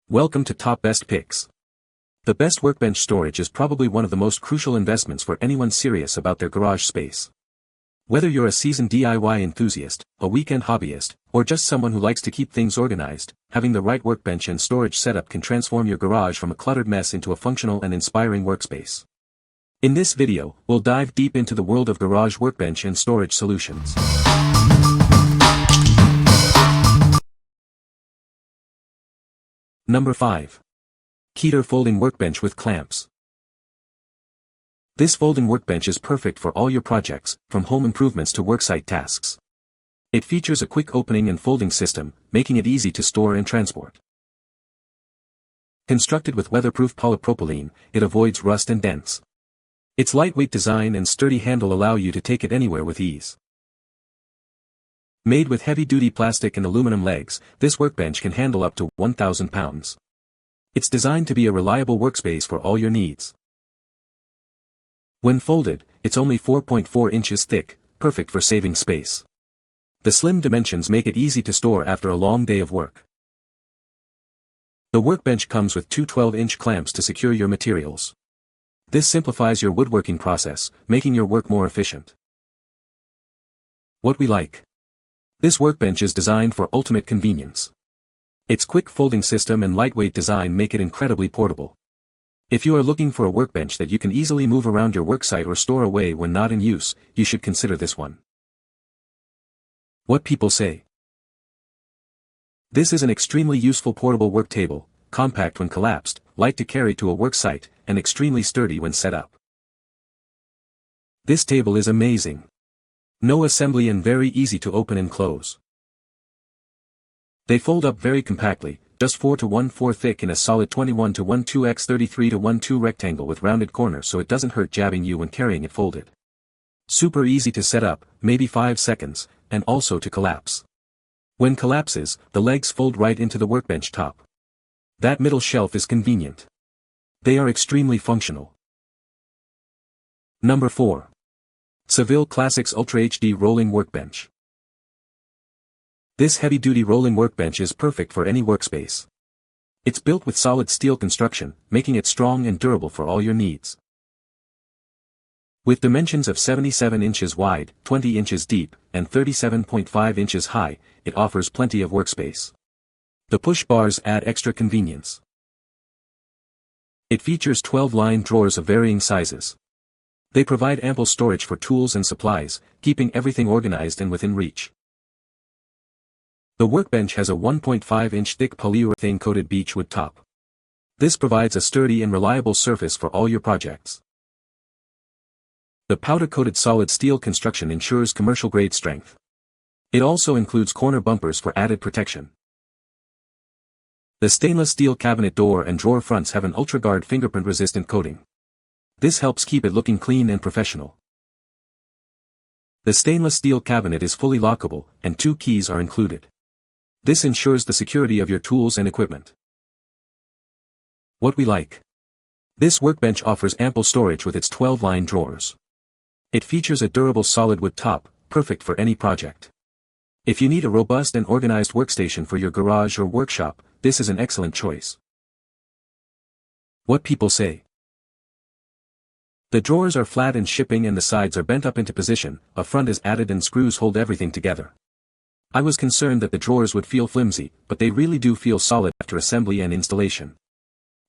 Welcome to Top Best Picks. The best workbench storage is probably one of the most crucial investments for anyone serious about their garage space. Whether you're a seasoned DIY enthusiast, a weekend hobbyist, or just someone who likes to keep things organized, having the right workbench and storage setup can transform your garage from a cluttered mess into a functional and inspiring workspace. In this video, we'll dive deep into the world of garage workbench and storage solutions. Number 5. Keter Folding Workbench with Clamps. This folding workbench is perfect for all your projects, from home improvements to worksite tasks. It features a quick opening and folding system, making it easy to store and transport. Constructed with weatherproof polypropylene, it avoids rust and dents. Its lightweight design and sturdy handle allow you to take it anywhere with ease. Made with heavy-duty plastic and aluminum legs, this workbench can handle up to 1,000 pounds. It's designed to be a reliable workspace for all your needs. When folded, it's only 4.4 inches thick, perfect for saving space. The slim dimensions make it easy to store after a long day of work. The workbench comes with two 12-inch clamps to secure your materials. This simplifies your woodworking process, making your work more efficient. What we like. This workbench is designed for ultimate convenience. Its quick folding system and lightweight design make it incredibly portable. If you are looking for a workbench that you can easily move around your worksite or store away when not in use, you should consider this one. What people say. This is an extremely useful portable work table, compact when collapsed, light to carry to a worksite, and extremely sturdy when set up. This table is amazing. No assembly and very easy to open and close. They fold up very compactly, just 4 to 1/4 thick in a solid 21 to 12 x 33 to 12 rectangle with rounded corners so it doesn't hurt jabbing you when carrying it folded. Super easy to set up, maybe 5 seconds, and also to collapse. When collapses, the legs fold right into the workbench top. That middle shelf is convenient. They are extremely functional. Number 4. Seville Classics UltraHD Rolling Workbench. This heavy-duty rolling workbench is perfect for any workspace. It's built with solid steel construction, making it strong and durable for all your needs. With dimensions of 77 inches wide, 20 inches deep, and 37.5 inches high, it offers plenty of workspace. The push bars add extra convenience. It features 12-line drawers of varying sizes. They provide ample storage for tools and supplies, keeping everything organized and within reach. The workbench has a 1.5-inch thick polyurethane-coated beechwood top. This provides a sturdy and reliable surface for all your projects. The powder-coated solid steel construction ensures commercial-grade strength. It also includes corner bumpers for added protection. The stainless steel cabinet door and drawer fronts have an UltraGuard fingerprint-resistant coating. This helps keep it looking clean and professional. The stainless steel cabinet is fully lockable, and 2 keys are included. This ensures the security of your tools and equipment. What we like. This workbench offers ample storage with its 12-line drawers. It features a durable solid wood top, perfect for any project. If you need a robust and organized workstation for your garage or workshop, this is an excellent choice. What people say. The drawers are flat in shipping and the sides are bent up into position, a front is added and screws hold everything together. I was concerned that the drawers would feel flimsy, but they really do feel solid after assembly and installation.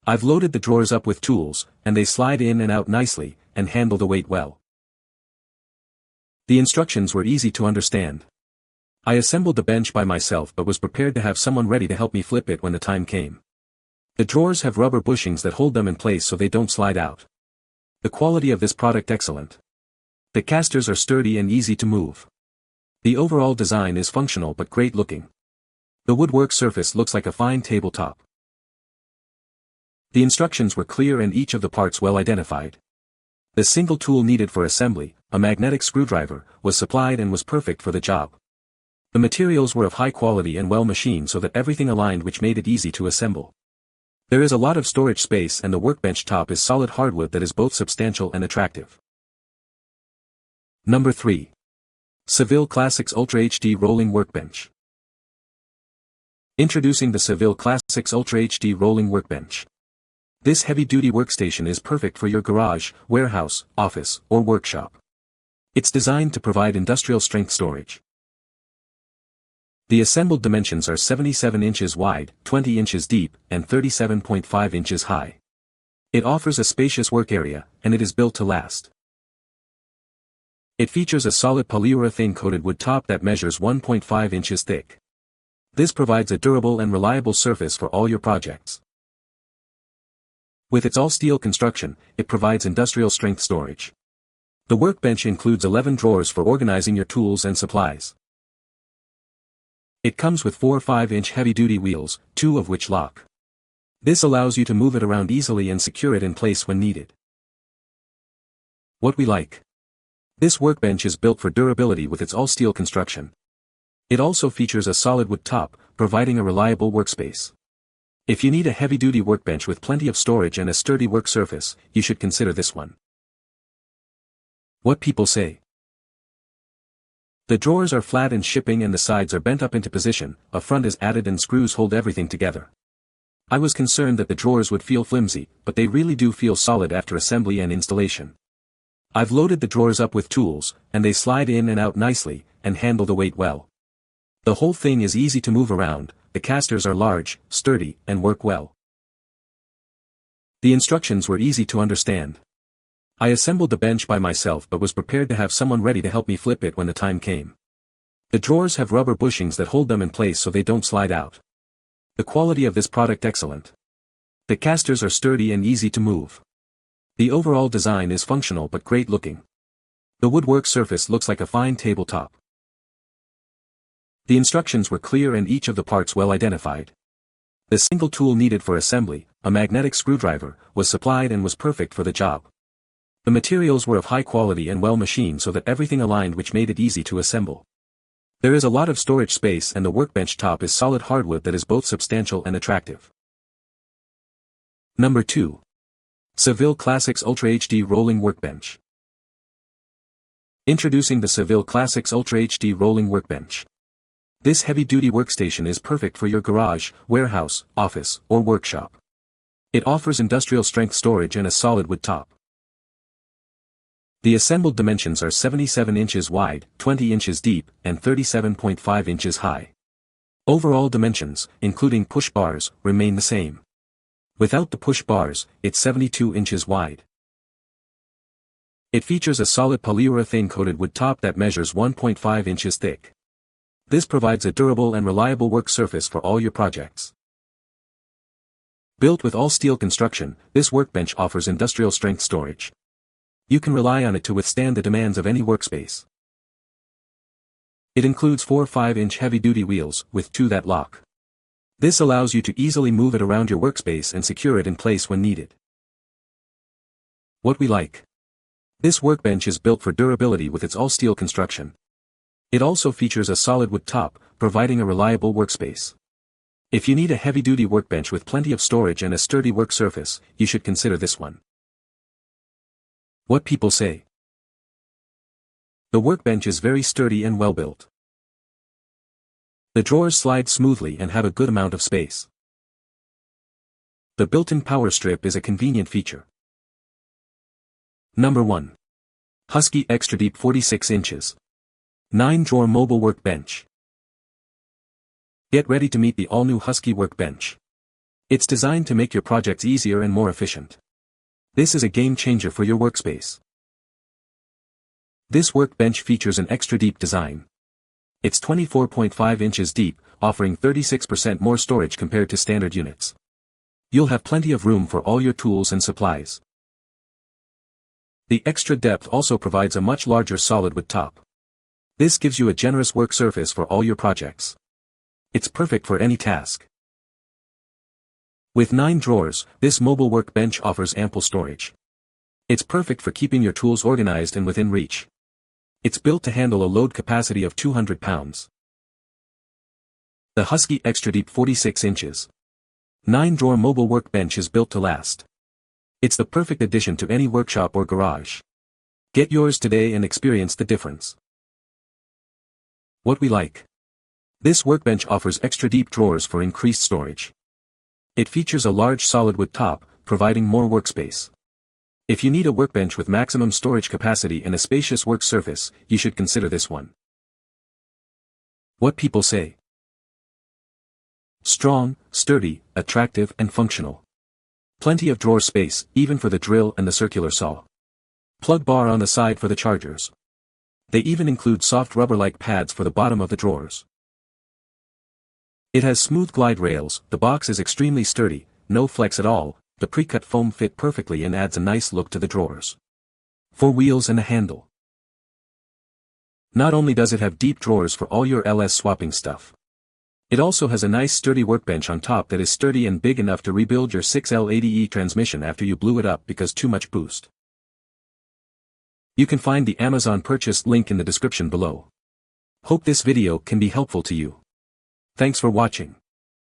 I've loaded the drawers up with tools, and they slide in and out nicely, and handle the weight well. The instructions were easy to understand. I assembled the bench by myself but was prepared to have someone ready to help me flip it when the time came. The drawers have rubber bushings that hold them in place so they don't slide out. The quality of this product excellent. The casters are sturdy and easy to move. The overall design is functional but great looking. The woodwork surface looks like a fine tabletop. The instructions were clear and each of the parts well identified. The single tool needed for assembly, a magnetic screwdriver, was supplied and was perfect for the job. The materials were of high quality and well machined so that everything aligned, which made it easy to assemble. There is a lot of storage space and the workbench top is solid hardwood that is both substantial and attractive. Number 3. Seville Classics UltraHD Rolling Workbench. Introducing the Seville Classics UltraHD Rolling Workbench. This heavy-duty workstation is perfect for your garage, warehouse, office, or workshop. It's designed to provide industrial-strength storage. The assembled dimensions are 77 inches wide, 20 inches deep, and 37.5 inches high. It offers a spacious work area, and it is built to last. It features a solid polyurethane-coated wood top that measures 1.5 inches thick. This provides a durable and reliable surface for all your projects. With its all-steel construction, it provides industrial-strength storage. The workbench includes 11 drawers for organizing your tools and supplies. It comes with 4 5-inch heavy-duty wheels, 2 of which lock. This allows you to move it around easily and secure it in place when needed. What we like. This workbench is built for durability with its all-steel construction. It also features a solid wood top, providing a reliable workspace. If you need a heavy-duty workbench with plenty of storage and a sturdy work surface, you should consider this one. What people say. The drawers are flat in shipping and the sides are bent up into position, a front is added and screws hold everything together. I was concerned that the drawers would feel flimsy, but they really do feel solid after assembly and installation. I've loaded the drawers up with tools, and they slide in and out nicely, and handle the weight well. The whole thing is easy to move around, the casters are large, sturdy, and work well. The instructions were easy to understand. I assembled the bench by myself but was prepared to have someone ready to help me flip it when the time came. The drawers have rubber bushings that hold them in place so they don't slide out. The quality of this product excellent. The casters are sturdy and easy to move. The overall design is functional but great looking. The woodwork surface looks like a fine tabletop. The instructions were clear and each of the parts well identified. The single tool needed for assembly, a magnetic screwdriver, was supplied and was perfect for the job. The materials were of high quality and well machined so that everything aligned, which made it easy to assemble. There is a lot of storage space and the workbench top is solid hardwood that is both substantial and attractive. Number 2. Seville Classics UltraHD Rolling Workbench. Introducing the Seville Classics UltraHD Rolling Workbench. This heavy-duty workstation is perfect for your garage, warehouse, office, or workshop. It offers industrial-strength storage and a solid wood top. The assembled dimensions are 77 inches wide, 20 inches deep, and 37.5 inches high. Overall dimensions, including push bars, remain the same. Without the push bars, it's 72 inches wide. It features a solid polyurethane-coated wood top that measures 1.5 inches thick. This provides a durable and reliable work surface for all your projects. Built with all-steel construction, this workbench offers industrial-strength storage. You can rely on it to withstand the demands of any workspace. It includes 4 5-inch heavy-duty wheels, with 2 that lock. This allows you to easily move it around your workspace and secure it in place when needed. What we like. This workbench is built for durability with its all-steel construction. It also features a solid wood top, providing a reliable workspace. If you need a heavy-duty workbench with plenty of storage and a sturdy work surface, you should consider this one. What people say. The workbench is very sturdy and well built. The drawers slide smoothly and have a good amount of space. The built-in power strip is a convenient feature. Number 1. Husky Extra Deep 46 inches. 9-drawer mobile workbench. Get ready to meet the all-new Husky workbench. It's designed to make your projects easier and more efficient. This is a game changer for your workspace. This workbench features an extra deep design. It's 24.5 inches deep, offering 36% more storage compared to standard units. You'll have plenty of room for all your tools and supplies. The extra depth also provides a much larger solid wood top. This gives you a generous work surface for all your projects. It's perfect for any task. With 9 drawers, this mobile workbench offers ample storage. It's perfect for keeping your tools organized and within reach. It's built to handle a load capacity of 200 pounds. The Husky Extra Deep 46 inches. 9-drawer mobile workbench is built to last. It's the perfect addition to any workshop or garage. Get yours today and experience the difference. What we like. This workbench offers extra deep drawers for increased storage. It features a large solid wood top, providing more workspace. If you need a workbench with maximum storage capacity and a spacious work surface, you should consider this one. What people say. Strong, sturdy, attractive and functional. Plenty of drawer space, even for the drill and the circular saw. Plug bar on the side for the chargers. They even include soft rubber-like pads for the bottom of the drawers. It has smooth glide rails, the box is extremely sturdy, no flex at all, the pre-cut foam fit perfectly and adds a nice look to the drawers. 4 wheels and a handle. Not only does it have deep drawers for all your LS swapping stuff. It also has a nice sturdy workbench on top that is sturdy and big enough to rebuild your 6L80E transmission after you blew it up because too much boost. You can find the Amazon purchase link in the description below. Hope this video can be helpful to you. Thanks for watching.